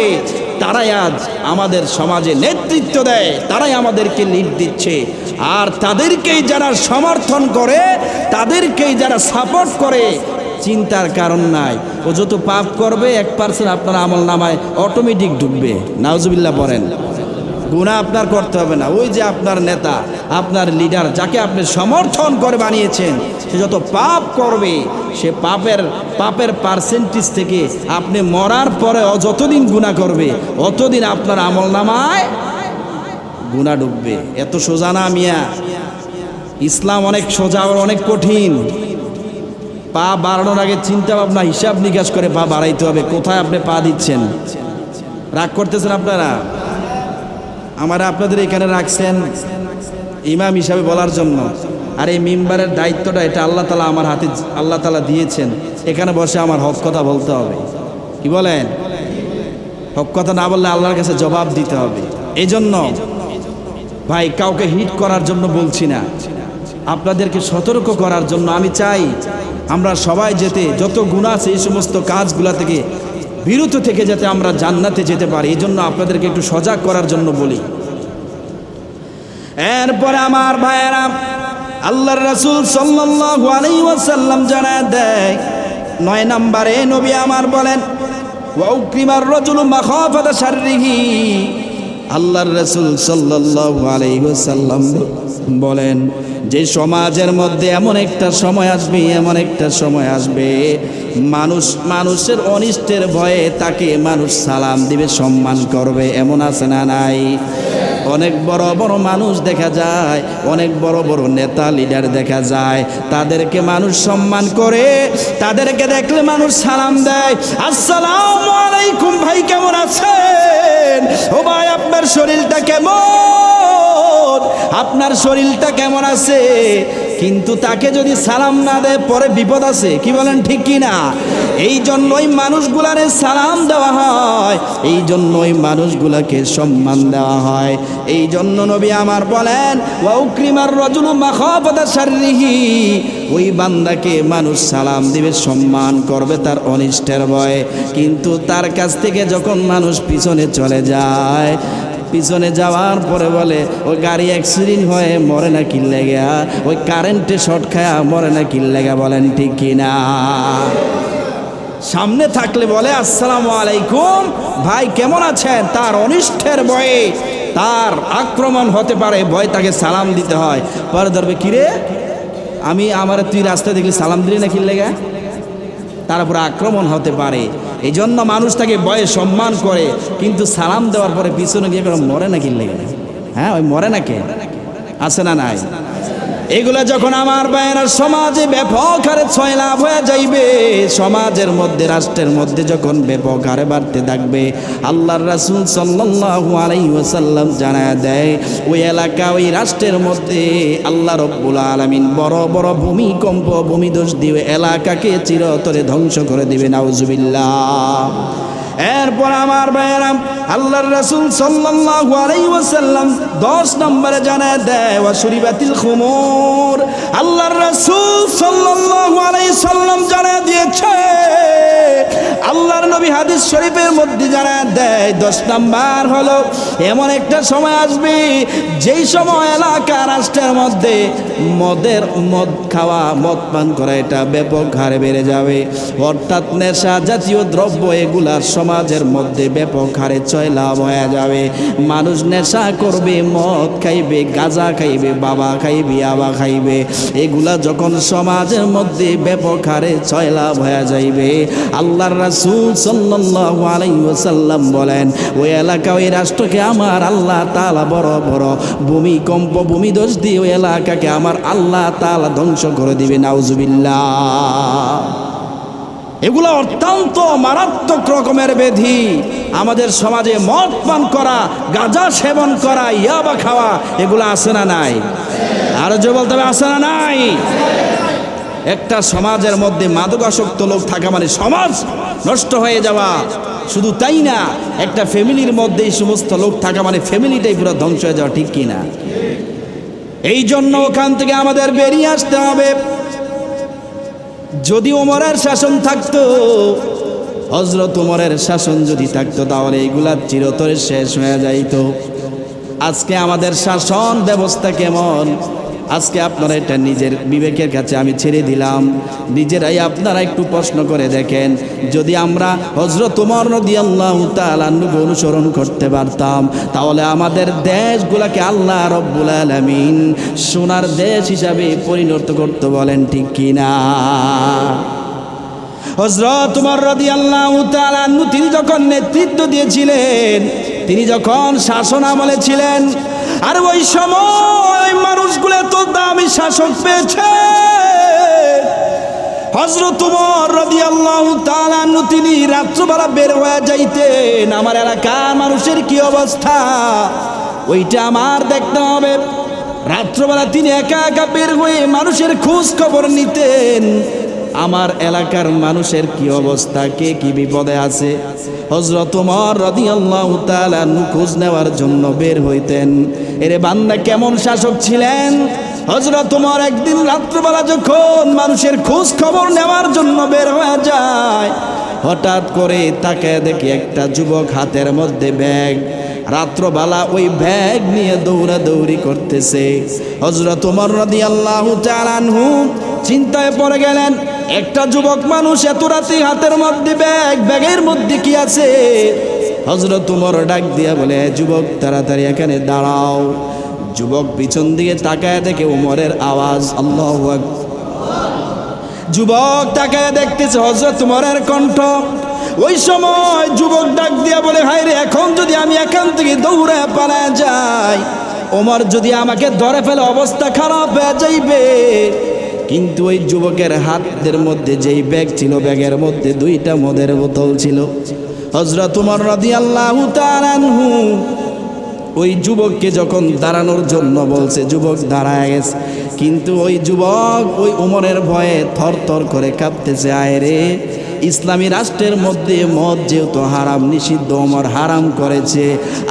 তারাই আজ আমাদের সমাজে নেতৃত্ব দেয়, তারাই আমাদেরকে লিড দিচ্ছে। আর তাদেরকেই যারা সমর্থন করে, তাদেরকেই যারা সাপোর্ট করে, চিন্তার কারণ নাই। ও যত পাপ করবে 1% আপনার আমল নামায় অটোমেটিক ঢুকবে। নাউজুবিল্লাহ পড়েন। গুনাহ আপনার করতে হবে না। ওই যে আপনার নেতা, আপনার লিডার, যাকে আপনি সমর্থন করে বানিয়েছেন, সে যত পাপ করবে, সে পাপের পার্সেন্টেজ থেকে আপনি মরার পরে যতদিন গুনাহ করবে, অতদিন আপনার আমল নামায় গুনাহ ঢুকবে। এত সোজা না মিয়া। ইসলাম অনেক সোজা, অনেক কঠিন। পা বাড়ানোর আগে চিন্তা ভাবনা, হিসাব নিকাশ করে পা বাড়াইতে হবে। কোথায় আপনি পা দিচ্ছেন? রাগ করতেছেন আপনারা? আমরা আপনাদের এখানে রাখছেন ইমাম হিসাবে বলার জন্য, আর এই মিম্বারের দায়িত্বটা এটা আল্লাহ তাআলা আমার হাতে, আল্লাহ তাআলা দিয়েছেন। এখানে বসে আমার হক কথা বলতে হবে। কি বলেন? হক কথা না বললে আল্লাহর কাছে জবাব দিতে হবে। এই জন্য ভাই কাউকে হিট করার জন্য বলছি না, আপনাদেরকে সতর্ক করার জন্য। আমি চাই আমরা সবাই যেতে, যত গুনাহ আছে এই সমস্ত কাজগুলা থেকে বিরত থেকে যাতে আমরা জান্নাতে যেতে পারি, এই জন্য আপনাদেরকে একটু সজাগ করার জন্য বলি। এরপরে আমার ভাইয়েরা, আল্লাহর রাসূল সাল্লাল্লাহু আলাইহি ওয়াসাল্লাম জানায় দেয়, 9 নম্বরে নবী আমার বলেন, ওয়া উকরিমার রাজুলু মাখাফাতা শাররিহি। আল্লাহর রাসূল সাল্লাল্লাহু আলাইহি ওয়াসাল্লাম বলেন, যে সমাজের মধ্যে এমন একটা সময় আসবে, এমন একটা সময় আসবে, মানুষের অনিষ্টের ভয়ে তাকে মানুষ সালাম দিবে, সম্মান করবে। এমন আছে না নাই? অনেক বড় বড় মানুষ দেখা যায়, অনেক বড় বড় নেতা লিডার দেখা যায়, তাদেরকে মানুষ সম্মান করে, তাদেরকে দেখলে মানুষ সালাম দেয়, আসসালামু আলাইকুম ভাই, কেমন আছেন? ও ভাই আপনার শরীরটা কেমন? আপনার শরীরটা কেমন আছে? কিন্তু তাকে যদি সালাম না দেয় পরে বিপদ আছে। কি বলেন, ঠিক কি না? এই জন্যই মানুষগুলারে সালাম দেওয়া হয়, এই জন্যই মানুষগুলাকে সম্মান দেওয়া হয়। এই জন্য নবী আমার বলেন, ওয়া উকরিমার রাজুলু মাখাফাতা শাররিহি। ওই বান্দাকে মানুষ সালাম দিবে, সম্মান করবে তার অনিষ্টের ভয়ে। কিন্তু তার কাছ থেকে যখন মানুষ পিছনে চলে যায়, পিছনে যাওয়ার পরে বলে, ওই গাড়ি অ্যাক্সিডেন্ট হয়ে মরে না কি লেগা, ওই কারেন্টে শর্ট খায়া মরে না কি লেগা। বলেন ঠিক কিনা? সামনে থাকলে বলে আসসালামু আলাইকুম ভাই, কেমন আছেন? তার অনিষ্টের ভয়ে, তার আক্রমণ হতে পারে ভয়, তাকে সালাম দিতে হয়। পরে ধরবে, কিরে আমার তুই রাস্তায় দেখলি সালাম দিলি না কি লেগা, তার উপর আক্রমণ হতে পারে। এই জন্য মানুষ তাকে ভয়ে সম্মান করে, কিন্তু সালাম দেওয়ার পরে পিছনে গিয়ে মরে না কি লেগে। হ্যাঁ, ওই মরে না কে? আছে না নাই? এগুলা যখন আমার ভাইয়েরা সমাজে ব্যাপক হারে ছয়লাভ হয়ে যাইবে, সমাজের মধ্যে, রাষ্ট্রের মধ্যে যখন ব্যাপক হারে বাড়তে থাকবে, আল্লাহর রাসূল সাল্লাল্লাহু আলাইহি ওয়াসাল্লাম জানায় দেয়, ওই এলাকা, ওই রাষ্ট্রের মধ্যে আল্লাহ রাব্বুল আলামিন বড় বড় ভূমিকম্প, ভূমিধস দিয়ে এলাকাকে চিরতরে ধ্বংস করে দিবে। নাউজুবিল্লাহ। এরপর আমার ভাইয়েরা, আল্লাহর রাসূল সাল্লাল্লাহু আলাইহি ওয়াসাল্লাম 10 নম্বরে জানায় দেয়, ওয়া শুরিবাতিল খুমুর। আল্লাহর রাসূল সাল্লাল্লাহু আলাইহি সাল্লাম জানায় দিয়েছে, আল্লাহর নবী হাদিস শরীফের মধ্যে জানায় দেয়, 10 নাম্বার হলো, এমন একটা সময় আসবে যেই সময় এলাকা, রাষ্ট্রের মধ্যে মদ খাওয়া, মদ পান করা, এটা ব্যাপক হারে বেড়ে যাবে। অর্থাৎ নেশা জাতীয় দ্রব্য এগুলা সমাজের মধ্যে ব্যাপক হারে ছয়লাভ হয়ে যাবে। মানুষ নেশা করবে, মদ খাইবে, গাঁজা খাইবে, বাবা খাইবে, আবা খাইবে। এগুলা যখন সমাজের মধ্যে ব্যাপক হারে ছয়লাভ হয়ে যাইবে, আল্লাহর রাসূল সাল্লাল্লাহু আলাইহি ওয়াসাল্লাম বলেন, ওই এলাকা, ওই রাষ্ট্রকে আমার আল্লাহ তাআলা বড় বড় ভূমিকম্প, ভূমিধস দিয়ে ওই এলাকাকে আমার আল্লাহ তাআলা ধ্বংস করে দিবে। নাউজুবিল্লাহ। এগুলো অত্যন্ত মারাত্মক রকমের ব্যাধি। আমাদের সমাজে মদ পান করা, গাঁজা সেবন করা, ইয়াবা খাওয়া, এগুলো আছে না নাই? আর যে বলতে হবে, আছে না নাই? একটা সমাজের মধ্যে মাদকাসক্ত লোক থাকা মানে সমাজ নষ্ট হয়ে যাওয়া। শুধু তাই না, একটা ফ্যামিলির মধ্যে এই সমস্ত লোক থাকা মানে ফ্যামিলিটাই পুরো ধ্বংস হয়ে যাওয়া। ঠিক কিনা? এই জন্য ওখান থেকে আমাদের বেরিয়ে আসতে হবে। যদি ওমরের শাসন থাকতো, হযরত ওমরের শাসন যদি থাকতো, তাহলে এগুলা চিরতরে শেষ হয়ে যাইতো। আজকে আমাদের শাসন ব্যবস্থা কেমন? আজকে আপনারা এটা নিজের বিবেকের কাছে আমি ছেড়ে দিলাম, নিজেরাই আপনারা একটু প্রশ্ন করে দেখেন। যদি আমরা হযরত ওমর রাদিয়াল্লাহু তাআলা আনহুকে অনুসরণ করতে পারতাম, তাহলে আমাদের দেশগুলোকে আল্লাহ রব্বুল আলামিন সোনার দেশ হিসাবে পরিণত করতে। বলেন ঠিক কিনা? হযরত ওমর রাদিয়াল্লাহু তাআলা আনহু তিনি যখন নেতৃত্ব দিয়েছিলেন, তিনি যখন শাসন আমলে ছিলেন, আর ওই সময় মানুষগুলো তো দামি শাসক পেয়েছে। হযরত ওমর রাদিয়াল্লাহু তাআলা আনহু তিনি রাত্রবেলা বের হয়ে যাইতেন, আমার এলাকার মানুষের কি অবস্থা ওইটা আমার দেখতে হবে। রাত্রবেলা তিনি একা একা বের হয়ে মানুষের খোঁজ খবর নিতেন। আমার এলাকার মানুষের কি অবস্থা, কে কি বিপদে আছে। হযরত ওমর রাদিয়াল্লাহু তাআলা খোঁজ নেওয়ার জন্য বের হইতেন। এরে বান্দা কেমন শাসক ছিলেন। হযরত ওমর একদিন রাত্রিবেলা যখন মানুষের খোঁজ খবর নেওয়ার জন্য বের হয়ে যায়, হঠাৎ করে তাকায় দেখে একটা যুবক হাতের মধ্যে ব্যাগ, রাত্রবেলা ওই ব্যাগ নিয়ে দৌড়াদৌড়ি করতেছে। হযরত ওমর রাদিয়াল্লাহু তাআলা আনহু চিন্তায় পড়ে গেলেন, একটা যুবক মানুষ এত রাতে হাতের মধ্যে ব্যাগ, ব্যাগের মধ্যে কি আছে। হযরত ওমর ডাক দিয়া বলে, যুবক তাড়াতাড়ি এখানে দাঁড়াও। যুবক পিছন দিকে তাকায় দেখে ওমরের আওয়াজ, আল্লাহু আকবার। যুবক তাকায় দেখতেছে হযরত ওমরের কণ্ঠ। ওই সময় যুবক ডাক দিয়া বলে, হায় রে, এখন যদি আমি এখান থেকে দৌড়ে পালায় যাই, ওমর যদি আমাকে ধরে ফেলে অবস্থা খারাপ হয়ে যাইবে। কিন্তু ওই যুবকের হাতের মধ্যে যেই ব্যাগ ছিল, ব্যাগের মধ্যে 2টা মদের বোতল ছিল। হযরত ওমর রাদিয়াল্লাহু তাআলা আনহু ওই যুবককে যখন দাঁড়ানোর জন্য বলছে, যুবক দাঁড়ায় গেছে, কিন্তু ওই যুবক ওই ওমরের ভয়ে থরথর করে কাঁপতেছে। আয় রে, ইসলামী রাষ্ট্রের মধ্যে মদ যেহেতু হারাম, নিষিদ্ধ, ওমর হারাম করেছে।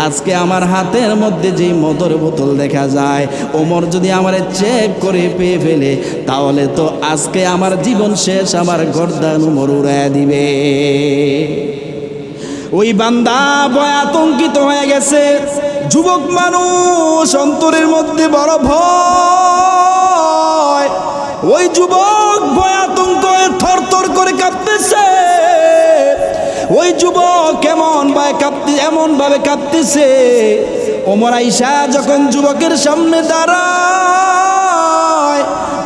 আজকে আমার হাতের মধ্যে যেই মদের বোতল দেখা যায়, ওমর যদি আমারে চেক করে পেয়ে ফেলে, তাহলে তো আজকে আমার জীবন শেষ, আমার গর্দান ওমর উড়ায় দিবে। ওই বান্দা ভয় আতঙ্কিত হয়ে গেছে। যুবক মানুষ অন্তরের মধ্যে বড় ভয়। ওই যুবক ভয় আতঙ্ক হয়ে থরথর করে কাঁপতেছে। ওই যুবক এমন ভাবে কাঁপতেছে, ওমর আইসা যখন যুবকের সামনে দাঁড়ায়,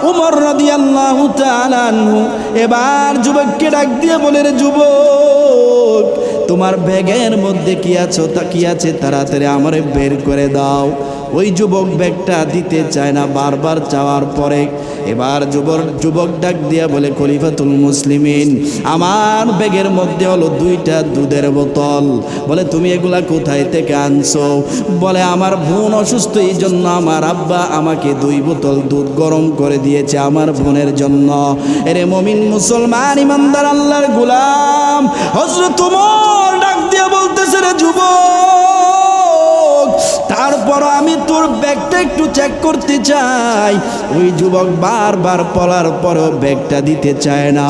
ওমর রাদিয়াল্লাহু তাআলা আনহু এবার যুবককে ডাক দিয়ে বলে, রে যুবক, তোমার ব্যাগের মধ্যে কি আছে তাড়াতাড়ি আমারে বের করে দাও। ওই যুবক ব্যাগটা দিতে চায় না, বারবার চাওয়ার পরে এবার যুবক ডাক দিয়া বলে, খলিফাতুল মুসলিমিন, আমার ব্যাগের মধ্যে হলো 2টা দুধের বোতল। বলে, তুমি এগুলা কোথায় থেকে আনছো? বলে, আমার বোন অসুস্থ, এই জন্য আমার আব্বা আমাকে 2 বোতল দুধ গরম করে দিয়েছে আমার বোনের জন্য। এরে মুমিন মুসলমান ইমানদার আল্লাহর গোলাম, হযরত ওমর ডাক দিয়া বলতেছে, রে যুবক, তারপর আমি তোর ব্যাগটা একটু চেক করতে চাই। ওই যুবক বারবার বলার পরও ব্যাগটা দিতে চায় না।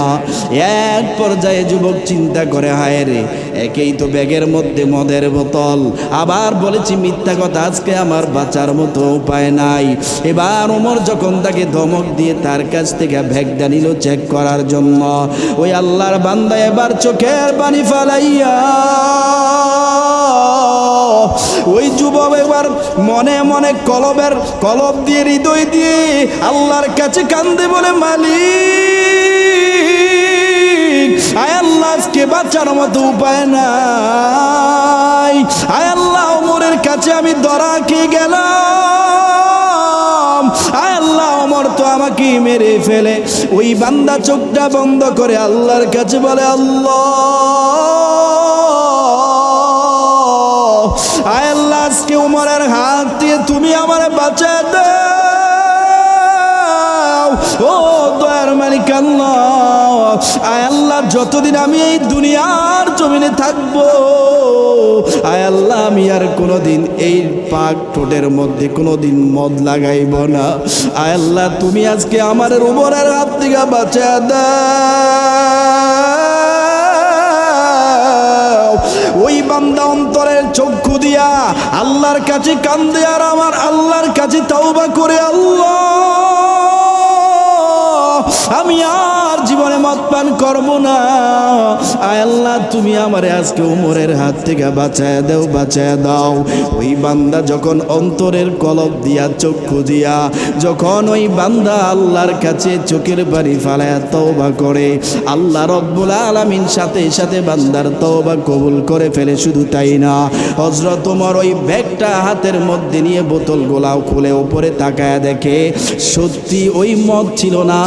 এক পর্যায়ে যুবক চিন্তা করে, হায় রে, একেই তো ব্যাগের মধ্যে মদের বোতল, আবার বলেছি মিথ্যা কথা, আজকে আমার বাঁচার মতো উপায় নাই। এবার ওমর যখন তাকে ধমক দিয়ে তার কাছ থেকে ব্যাগটা নিল চেক করার জন্য, ওই আল্লাহর বান্দা এবার চোখের পানি ফালাইয়া ওই যুবক এবার মনে মনে কলব দিয়ে, হৃদয় দিয়ে আল্লাহর কাছে কান্দে, বলে, মালিক, আয় আল্লাহ, আজকে বাঁচার মতো উপায় নাই। আয় আল্লাহ, ওমরের কাছে আমি ধরা খেয়ে গেলাম। আয় আল্লাহ, ওমর তো আমাকে মেরে ফেলে। ওই বান্দা চোখটা বন্ধ করে আল্লাহর কাছে বলে, আল্লাহ, আয় আল্লাহ, আজকে ওমরের হাত দিয়ে তুমি আমার বাঁচায় দাও। ও দয়ার মালিক আল্লাহ, আয় আল্লাহ, যতদিন আমি এই দুনিয়ার জমিনে থাকবো, আয় আল্লাহ, আমি আর কোনোদিন এই পাক ঠোঁটের মধ্যে কোনোদিন মদ লাগাইব না। আয় আল্লাহ, তুমি আজকে আমার ওমরের হাত থেকে বাঁচায় দাও। ওই বান্দা অন্তরের চক্ষু দিয়া আল্লাহর কাছে কান্দে আর আমার আল্লাহর কাছে তওবা করে, আল্লাহ, আমি আর জীবনে মদ পান করব না। আয় আল্লাহ, তুমি আমারে আজকে ওমরের হাত থেকে বাঁচায় দাও। ওই বান্দা যখন অন্তরের কলব দিয়া চক্ষু দিয়া যখন ওই বান্দা আল্লাহর কাছে চোখের পানি ফালায়া তওবা করে, আল্লাহ রব্বুল আলামিন সাথে সাথে বান্দার তওবা কবুল করে ফেলে। শুধু তাই না, হযরত ওমর ওই ব্যাগটা হাতের মধ্যে নিয়ে বোতলগুলাও খুলে উপরে তাকায় দেখে, সত্যি ওই মদ ছিল না,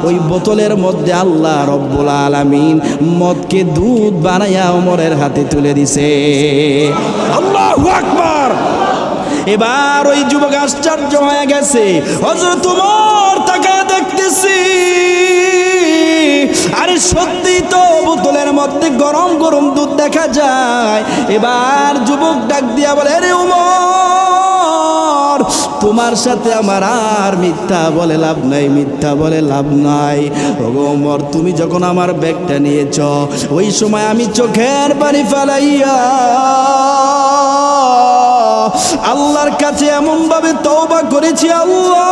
ওই বোতলের মধ্যে আল্লাহ রব্বুল আলামিন মদকে দুধ বানাইয়া ওমরের হাতে তুলে দিছে। আল্লাহু আকবার। এবার ওই যুবক আশ্চর্য হয়ে গেছে। হযরত ওমর তাকায় দেখতেছি আরে সত্যি তো বোতলের মধ্যে গরম গরম দুধ দেখা যায়। এবার যুবক ডাক দিয়া বলে, আরে উমর, তোমার সাথে আমার আর মিথ্যা বলে লাভ নাই, মিথ্যা বলে লাভ নাই। ওগো ওমর, তুমি যখন আমার ব্যাগটা নিয়েছ ওই সময় আমি চোখের পানি ফেলাইয়া আল্লাহর কাছে এমন ভাবে তওবা করেছি, আল্লাহ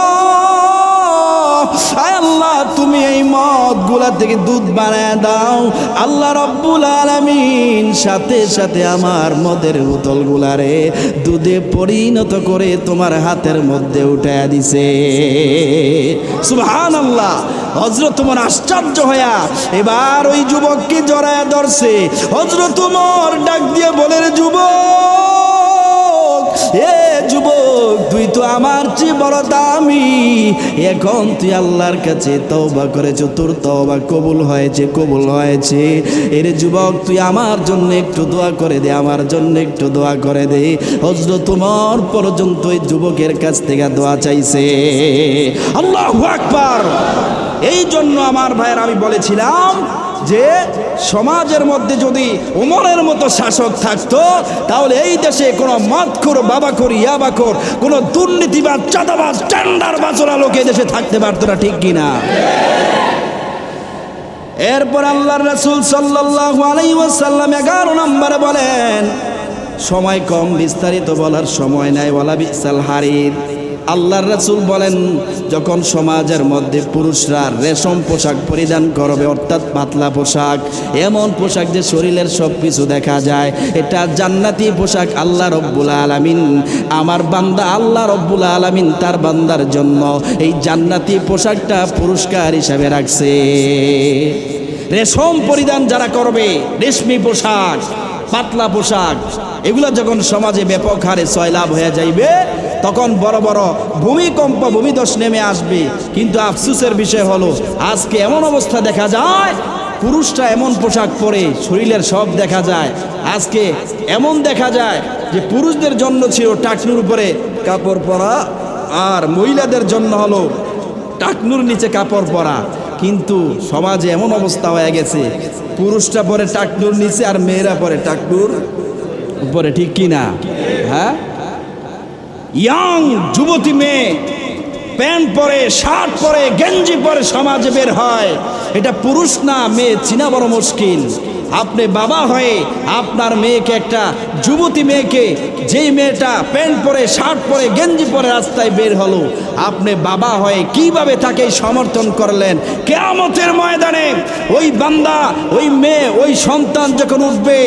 আয় আল্লাহ, তুমি এই মদ গুলা থেকে দুধ বানায় দাও। আল্লাহ রব্বুল আলামিন সাথে সাথে আমার মদের বোতল গুলারে দুধে পরিণত করে তোমার হাতের মধ্যে উঠাইয়া দিছে। সুবহানাল্লাহ। হযরত ওমর আশ্চর্য হইয়া এবার ওই যুবককে জড়ায়া ধরছে। হযরত ওমর ডাক দিয়ে বলে, রে যুবক, এ যুবক, তুই তো আমার চেয়ে বড় দামি। এখন তুই আল্লাহর কাছে তওবা করেছো, তোর তওবা কবুল হয়েছে, কবুল হয়েছে। এর যুবক, তুই আমার জন্য একটু দোয়া করে দে, আমার জন্য একটু দোয়া করে দে। হযরত ওমর পর্যন্ত ওই যুবকের কাছ থেকে দোয়া চাইছে। আল্লাহু আকবার। এই জন্য আমার ভাইয়ের আমি বলেছিলাম যে সমাজের মধ্যে যদি ওমরের মতো শাসক থাকতো তাহলে এই দেশে কোনো মদখোর, বাবাখোর, ইয়াবাখোর, কোনো দুর্নীতিবাজ, চাঁদাবাজ, টেন্ডার বাজরা লোক এই দেশে থাকতে পারতো না, ঠিক কিনা? এরপর আল্লাহর রাসূল সাল্লাল্লাহু আলাইহি ওয়াসাল্লাম 11 নম্বরে বলেন, সময় কম, বিস্তারিত বলার সময় নাই। ওয়ালা বিসাল হারির। আল্লাহর রাসূল বলেন, যখন সমাজের মধ্যে পুরুষরা রেশম পোশাক পরিধান করবে, অর্থাৎ পাতলা পোশাক, এমন পোশাক যে শরীরের সব কিছু দেখা যায়, এটা জান্নাতি পোশাক আল্লাহ রব্বুল আলামিন, আমার বান্দা আল্লাহ রব্বুল আলামিন তার বান্দার জন্য এই জান্নাতি পোশাকটা পুরস্কার হিসাবে রাখছে। রেশম পরিধান যারা করবে, রেশমি পোশাক, পাতলা পোশাক, এগুলো যখন সমাজে ব্যাপক হারে সয়লাভ হয়ে যাইবে, তখন বড় বড় ভূমিকম্প, ভূমিধস নেমে আসবে। কিন্তু আফসোসের বিষয় হলো আজকে এমন অবস্থা দেখা যায়, পুরুষরা এমন পোশাক পরে শরীরের সব দেখা যায়। আজকে এমন দেখা যায় যে পুরুষদের জন্য ছিল টাকনুর উপরে কাপড় পরা, আর মহিলাদের জন্য হলো টাকনুর নিচে কাপড় পরা। কিন্তু সমাজে এমন অবস্থা হয়ে গেছে, পুরুষরা পরে টাকনুর নিচে আর মেয়েরা পরে টাকনুর উপরে, ঠিক কিনা? হ্যাঁ, ইয়াং যুবতী মেয়ে প্যান্ট পরে, শার্ট পরে, গেঞ্জি পরে সমাজে বের হয়। এটা পুরুষ না মেয়ে চিনা বড় মুশকিল। আপনি বাবা হয়ে আপনার মেয়েকে, একটা যুবতী মেয়েকে, যেই মেয়েটা প্যান্ট পরে, শার্ট পরে, গেঞ্জি পরে রাস্তায় বের হলো, আপনি বাবা হয়ে কিভাবে তাকে সমর্থন করলেন? কিয়ামতের ময়দানে ওই বান্দা, ওই মেয়ে, ওই সন্তান যখন উঠবে,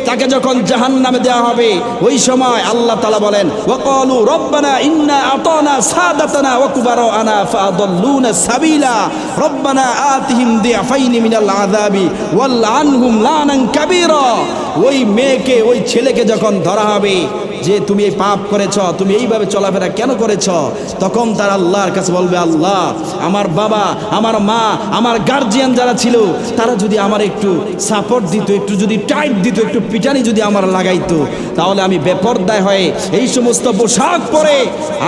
তাকে যখন জাহান্নামে দেওয়া হবে, ওই সময় আল্লাহ তাআলা বলেন, ওয়াকালু রব্বানা ইন্না আতানা সাদাতানা ওয়া কুবারানা ফাআদাল্লুনা সাবিলা রব্বানা আতিহিম দিআফাইনি মিনাল আযাবি ওয়াল আনহুম লানান কাবীরা। ওই মেয়েকে, ওই ছেলেকে যখন ধরা হবে যে তুমি এই পাপ করেছ, তুমি এইভাবে চলাফেরা কেন করেছ, তখন তারা আল্লাহর কাছে বলবে, আল্লাহ, আমার বাবা, আমার মা, আমার গার্জিয়ান যারা ছিল তারা যদি আমার একটু সাপোর্ট দিত, একটু যদি টাইট দিত, একটু পিটানি যদি আমার লাগাইতো, তাহলে আমি বেপরদায় হয়ে এই সমস্ত পোশাক পরে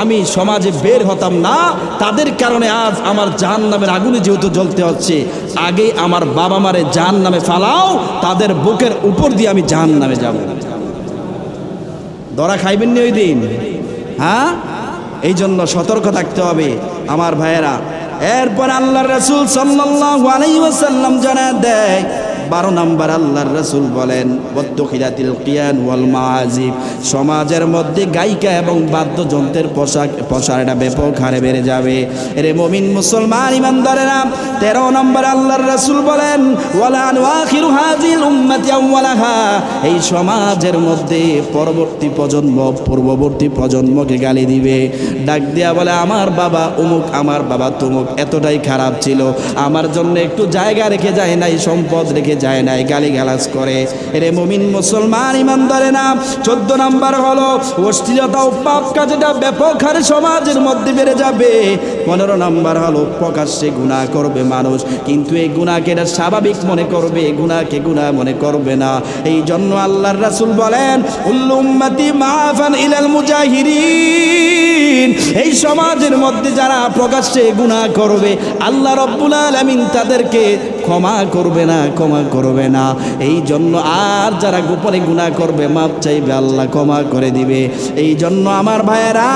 আমি সমাজে বের হতাম না। তাদের কারণে আজ আমার জাহান্নামের আগুনে যেহেতু জ্বলতে হচ্ছে, আগে আমার বাবা মারে জাহান্নামে ফালাও, তাদের বুকের উপর দিয়ে আমি জাহান্নামে যাব। ধরা খাইবেন নি ওই দিন? হ্যাঁ, এই জন্য সতর্ক থাকতে হবে আমার ভাইয়েরা। এরপর আল্লাহর রাসূল সাল্লাল্লাহু আলাইহি ওয়াসাল্লাম জানায় দেয়, 12 নম্বর আল্লাহর রাসূল বলেন, ওয়াত্তাখিলাতিল কিয়ান ওয়াল মাআজিব। সমাজের মধ্যে গায়িকা এবং বাদ্যযন্ত্রের পোশাকটা ব্যাপক হারে বেড়ে যাবে। এরে মুমিন মুসলমান ইমানদারেরা, 13 নম্বর আল্লাহর রাসূল বলেন, ওয়ালা আখিরু হাযিল উম্মতি আউওয়ালাহা। এই সমাজের মধ্যে পরবর্তী প্রজন্ম পূর্ববর্তী প্রজন্মকে গালি দিবে, ডাক দিয়া বলে, আমার বাবা অমুক, আমার বাবা তমুক, এতটাই খারাপ ছিল, আমার জন্য একটু জায়গা রেখে যায় নাই, সম্পদ রেখে যায় নাই, গালিগালাজ করে। এরে মুমিন মুসলমান ইমানদারেরা, 14 নম্বর হলো অশ্লীলতা ও পাপ কাজটা ব্যাপক হারে সমাজের মধ্যে বেড়ে যাবে। 15 নম্বর হলো প্রকাশ্যে গুনাহ করবে মানুষ, কিন্তু এই গুনাহকে এটা স্বাভাবিক মনে করবে, গুনাহকে গুনাহ মনে করবে না। এই জন্য আল্লাহর রাসূল বলেন, উল্লু উম্মতি মাআফান ইলাল মুজাহিরিন। দিন এই সমাজের মধ্যে যারা প্রকাশ্যে গুনাহ করবে আল্লাহ রাব্বুল আলামিন তাদেরকে ক্ষমা করবে না, ক্ষমা করবে না। এই জন্য আর যারা গোপনে গুনাহ করবে মাপ চাইবে, আল্লাহ ক্ষমা করে দিবে। এই জন্য আমার ভাইয়েরা,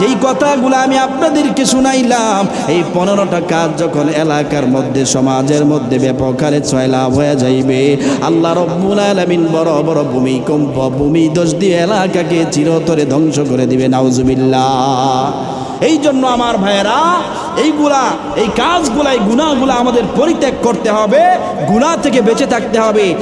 যেই কথাগুলো আমি আপনাদেরকে শুনাইলাম, এই 15টা কাজ যখন এলাকার মধ্যে সমাজের মধ্যে ব্যাপক হারে ছয়লাভ হয়ে যাইবে, আল্লাহ রাব্বুল আলামিন বড় বড় ভূমিকম্প, ভূমিধস দিয়ে এলাকাকে চিরতরে ধ্বংস করে দিবে। নাউজুবিল্লাহ। এই জন্য আমার ভাইয়েরা, এইগুলা, এই কাজগুলা, এই গুনাহগুলা আমাদের পরিত্যাগ করতে হবে, গুনাহ থেকে বেঁচে থাকতে হবে।